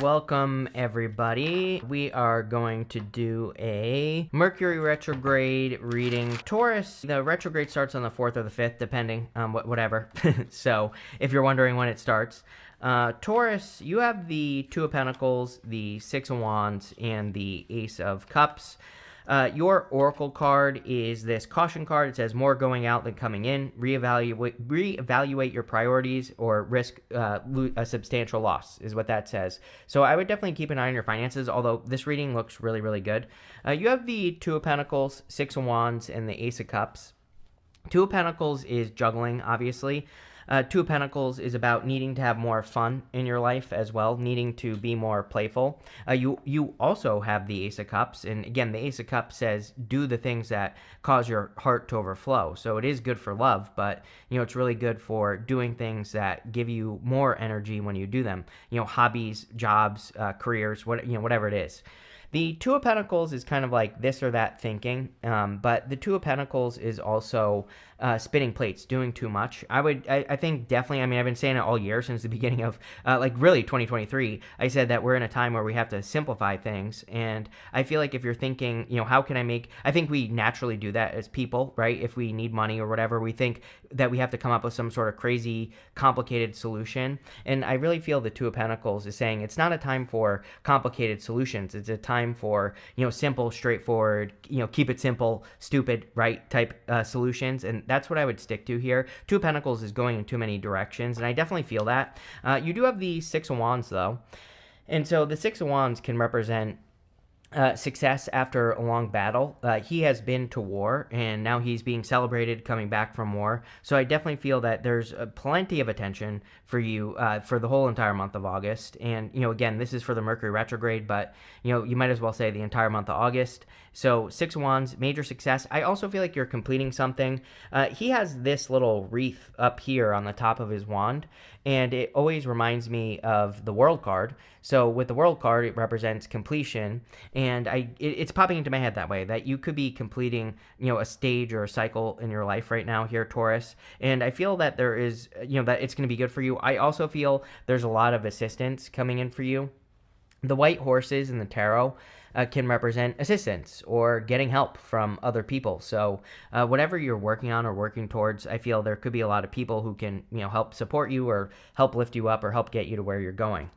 Welcome, everybody. We are going to do a Mercury retrograde reading. Taurus, the retrograde starts on the 4th or the 5th, depending on whatever. So if you're wondering when it starts. Taurus, you have the Two of Pentacles, the Six of Wands, and the Ace of Cups. Your Oracle card is this caution card. It says more going out than coming in. Reevaluate your priorities or risk a substantial loss is what that says. So I would definitely keep an eye on your finances, although this reading looks really, really good. You have the Two of Pentacles, Six of Wands, and the Ace of Cups. Two of Pentacles is juggling, obviously. Two of Pentacles is about needing to have more fun in your life as well, needing to be more playful. You also have the Ace of Cups, and again, the Ace of Cups says do the things that cause your heart to overflow. So it is good for love, but it's really good for doing things that give you more energy when you do them. Hobbies, jobs, careers, whatever it is. The Two of Pentacles is kind of like this or that thinking, but the Two of Pentacles is also spinning plates, doing too much. I think definitely, I've been saying it all year since the beginning of, really 2023. I said that we're in a time where we have to simplify things, and I feel like if you're thinking, how can I think we naturally do that as people, right? If we need money or whatever, we think that we have to come up with some sort of crazy, complicated solution, and I really feel the Two of Pentacles is saying it's not a time for complicated solutions. It's a time for simple, straightforward, keep it simple, stupid, right type solutions, and that's what I would stick to here. Two of Pentacles is going in too many directions, and I definitely feel that. You do have the Six of Wands though, and so the Six of Wands can represent success after a long battle. He has been to war, and now he's being celebrated coming back from war. So I definitely feel that there's plenty of attention for you for the whole entire month of August. And, again, this is for the Mercury retrograde, but, you might as well say the entire month of August. So Six of Wands, major success. I also feel like you're completing something. He has this little wreath up here on the top of his wand, and it always reminds me of the World card. So with the World card, it represents completion, and it's popping into my head that way, that you could be completing, a stage or a cycle in your life right now here, Taurus. And I feel that there is, that it's going to be good for you. I also feel there's a lot of assistance coming in for you. The white horses in the tarot can represent assistance or getting help from other people. So whatever you're working on or working towards, I feel there could be a lot of people who can, help support you or help lift you up or help get you to where you're going.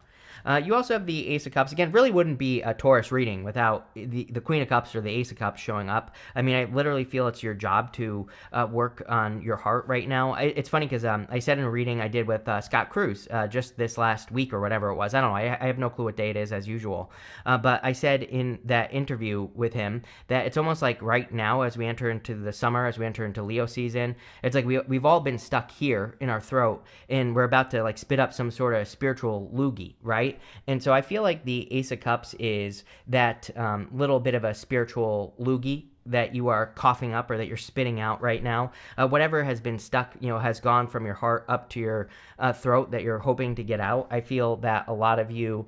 You also have the Ace of Cups. Again, really wouldn't be a Taurus reading without the Queen of Cups or the Ace of Cups showing up. I literally feel it's your job to work on your heart right now. It's funny because I said in a reading I did with Scott Cruz just this last week or whatever it was. I don't know. I have no clue what day it is as usual. But I said in that interview with him that it's almost like right now as we enter into the summer, as we enter into Leo season, it's like we've all been stuck here in our throat and we're about to spit up some sort of spiritual loogie, right? And so I feel like the Ace of Cups is that little bit of a spiritual loogie that you are coughing up or that you're spitting out right now. Whatever has been stuck, has gone from your heart up to your throat that you're hoping to get out. I feel that a lot of you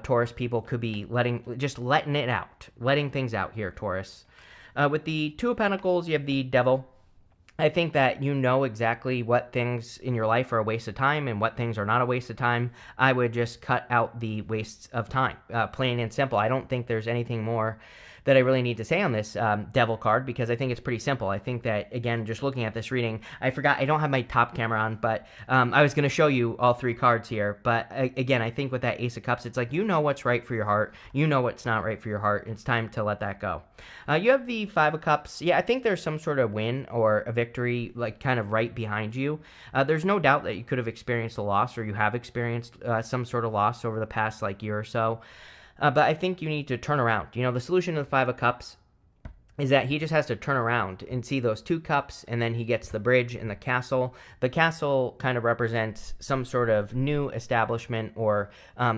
Taurus people could be letting it out, letting things out here, Taurus. With the Two of Pentacles, you have the Devil. I think that you know exactly what things in your life are a waste of time and what things are not a waste of time. I would just cut out the wastes of time, plain and simple. I don't think there's anything more that I really need to say on this Devil card because I think it's pretty simple. I think that, again, just looking at this reading, I forgot I don't have my top camera on, but I was going to show you all three cards here. But again, I think with that Ace of Cups, it's like you know what's right for your heart. You know what's not right for your heart. It's time to let that go. You have the Five of Cups. Yeah, I think there's some sort of win or a victory kind of right behind you. There's no doubt that you could have experienced a loss or you have experienced some sort of loss over the past year or so. But I think you need to turn around. The solution to the Five of Cups is that he just has to turn around and see those two cups, and then he gets the bridge and the castle. The castle kind of represents some sort of new establishment or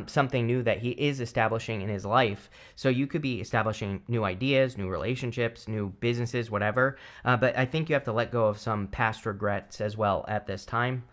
something new that he is establishing in his life. So you could be establishing new ideas, new relationships, new businesses, whatever. But I think you have to let go of some past regrets as well at this time.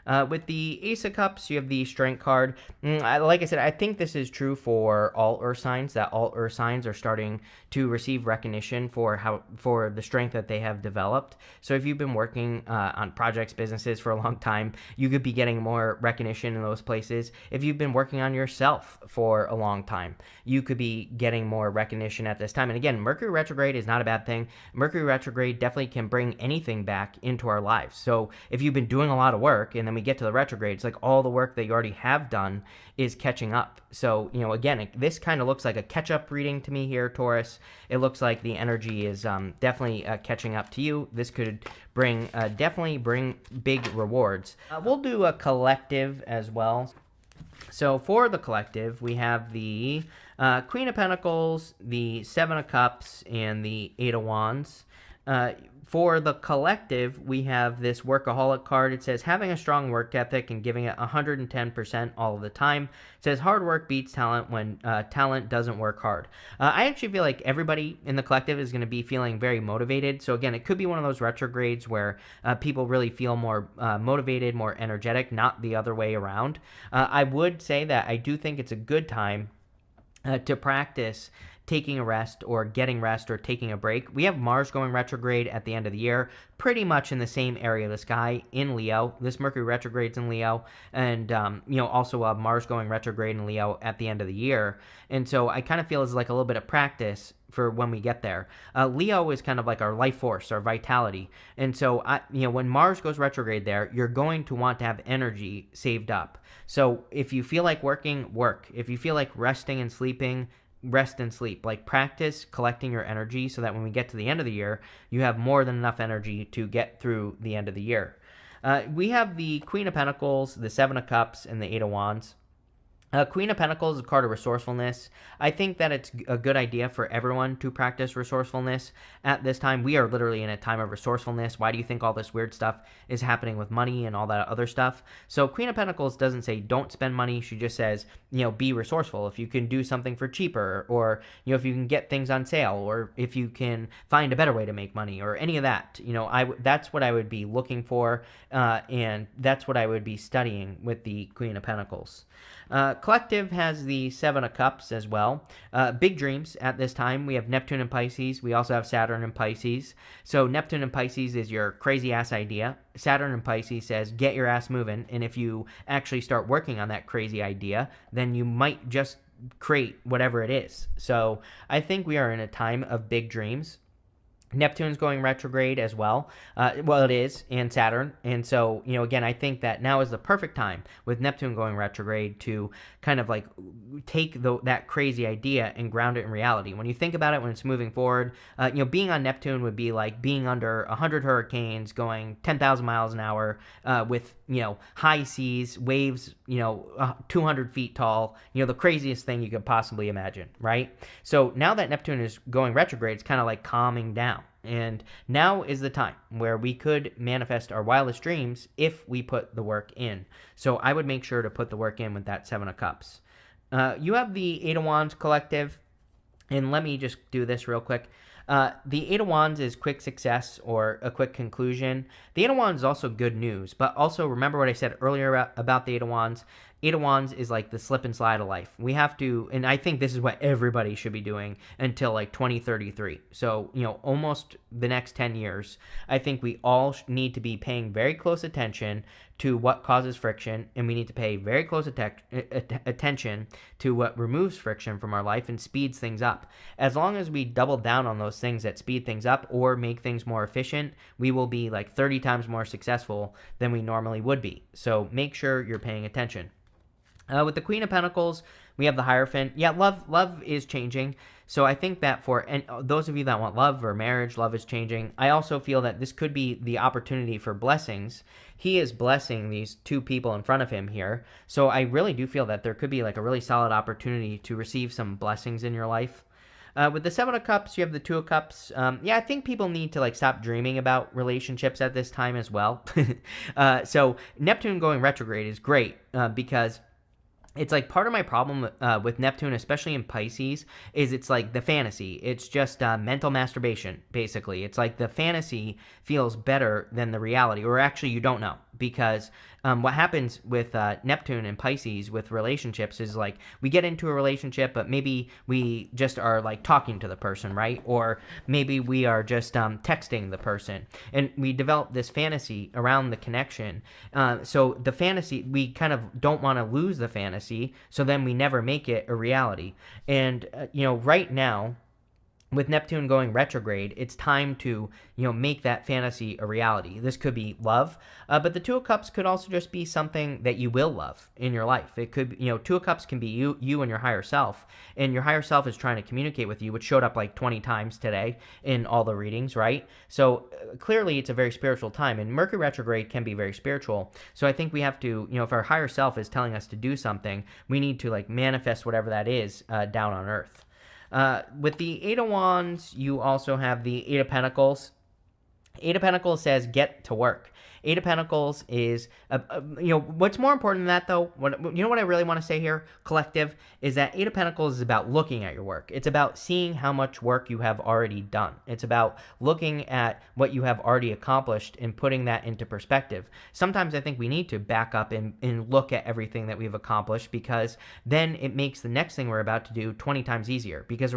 With the Ace of Cups, you have the Strength card. Like I said, I think this is true for all Earth signs, that all Earth signs are starting to receive recognition for the strength that they have developed. So if you've been working on projects, businesses for a long time, you could be getting more recognition in those places. If you've been working on yourself for a long time, you could be getting more recognition at this time. And again, Mercury retrograde is not a bad thing. Mercury retrograde definitely can bring anything back into our lives. So if you've been doing a lot of work and then we get to the retrograde, it's like all the work that you already have done is catching up. So, again, this kind of looks like a catch-up reading to me here, Taurus. It looks like the energy is definitely catching up to you. This could definitely bring big rewards. We'll do a collective as well. So for the collective, we have the Queen of Pentacles, the Seven of Cups, and the Eight of Wands. For the collective, we have this workaholic card. It says having a strong work ethic and giving it 110% all of the time. It says hard work beats talent when talent doesn't work hard. I actually feel like everybody in the collective is going to be feeling very motivated. So again, it could be one of those retrogrades where people really feel more motivated, more energetic, not the other way around. I would say that I do think it's a good time to practice taking a rest or getting rest or taking a break. We have Mars going retrograde at the end of the year, pretty much in the same area of the sky in Leo. This Mercury retrograde's in Leo, and also Mars going retrograde in Leo at the end of the year. And so I kind of feel it's like a little bit of practice for when we get there. Leo is kind of like our life force, our vitality. And so when Mars goes retrograde there, you're going to want to have energy saved up. So if you feel like working, work. If you feel like resting and sleeping, rest and sleep. Like practice collecting your energy so that when we get to the end of the year, you have more than enough energy to get through the end of the year. We have the Queen of Pentacles, the Seven of Cups, and the Eight of Wands. Queen of Pentacles is a card of resourcefulness. I think that it's a good idea for everyone to practice resourcefulness at this time. We are literally in a time of resourcefulness. Why do you think all this weird stuff is happening with money and all that other stuff? So Queen of Pentacles doesn't say don't spend money. She just says, be resourceful. If you can do something for cheaper, or, if you can get things on sale, or if you can find a better way to make money, or any of that, that's what I would be looking for, and that's what I would be studying with the Queen of Pentacles. Collective has the Seven of Cups as well. Big dreams at this time. We have Neptune and Pisces. We also have Saturn and Pisces. So Neptune and Pisces is your crazy ass idea. Saturn and Pisces says get your ass moving. And if you actually start working on that crazy idea, then you might just create whatever it is. So I think we are in a time of big dreams. Neptune's going retrograde as well. It is, and Saturn. And so, again, I think that now is the perfect time with Neptune going retrograde to kind of like take that crazy idea and ground it in reality. When you think about it, when it's moving forward, being on Neptune would be like being under 100 hurricanes going 10,000 miles an hour with, high seas, waves, 200 feet tall, the craziest thing you could possibly imagine, right? So now that Neptune is going retrograde, it's kind of like calming down. And now is the time where we could manifest our wildest dreams if we put the work in. So I would make sure to put the work in with that Seven of Cups. You have the Eight of Wands collective. And let me just do this real quick. The Eight of Wands is quick success or a quick conclusion. The Eight of Wands is also good news. But also remember what I said earlier about the Eight of Wands. Eight of Wands is like the slip and slide of life. We have to, and I think this is what everybody should be doing until like 2033. So, almost the next 10 years. I think we all need to be paying very close attention to what causes friction, and we need to pay very close attention to what removes friction from our life and speeds things up. As long as we double down on those things that speed things up or make things more efficient, we will be like 30 times more successful than we normally would be. So make sure you're paying attention. With the Queen of Pentacles, we have the Hierophant. Yeah, love is changing. So I think that for those of you that want love or marriage, love is changing. I also feel that this could be the opportunity for blessings. He is blessing these two people in front of him here. So I really do feel that there could be like a really solid opportunity to receive some blessings in your life. With the Seven of Cups, you have the Two of Cups. I think people need to like stop dreaming about relationships at this time as well. So Neptune going retrograde is great because it's like part of my problem with Neptune, especially in Pisces, is it's like the fantasy. It's just mental masturbation, basically. It's like the fantasy feels better than the reality, or actually you don't know, because what happens with Neptune and Pisces with relationships is like we get into a relationship, but maybe we just are like talking to the person, right? Or maybe we are just texting the person, and we develop this fantasy around the connection. So the fantasy, we kind of don't want to lose the fantasy, so then we never make it a reality. And right now, with Neptune going retrograde, it's time to, make that fantasy a reality. This could be love, but the Two of Cups could also just be something that you will love in your life. It could, Two of Cups can be you and your higher self, and your higher self is trying to communicate with you, which showed up like 20 times today in all the readings, right? So clearly it's a very spiritual time, and Mercury retrograde can be very spiritual. So I think we have to, if our higher self is telling us to do something, we need to like manifest whatever that is down on earth. With the Eight of Wands, you also have the Eight of Pentacles. Eight of Pentacles says get to work. Eight of Pentacles is, what's more important than that, though, what I really want to say here, collective, is that Eight of Pentacles is about looking at your work. It's about seeing how much work you have already done. It's about looking at what you have already accomplished and putting that into perspective. Sometimes I think we need to back up and look at everything that we've accomplished, because then it makes the next thing we're about to do 20 times easier. Because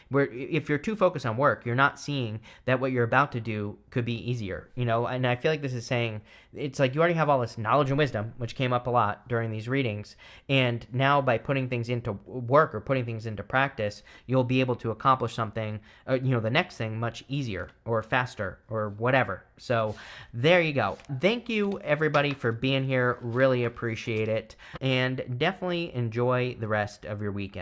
if you're too focused on work, you're not seeing that what you're about to do could be easier, and I feel like this is saying, it's like you already have all this knowledge and wisdom, which came up a lot during these readings, and now by putting things into work or putting things into practice, you'll be able to accomplish something, the next thing much easier or faster or whatever. So there you go. Thank you everybody for being here. Really appreciate it, and definitely enjoy the rest of your weekend.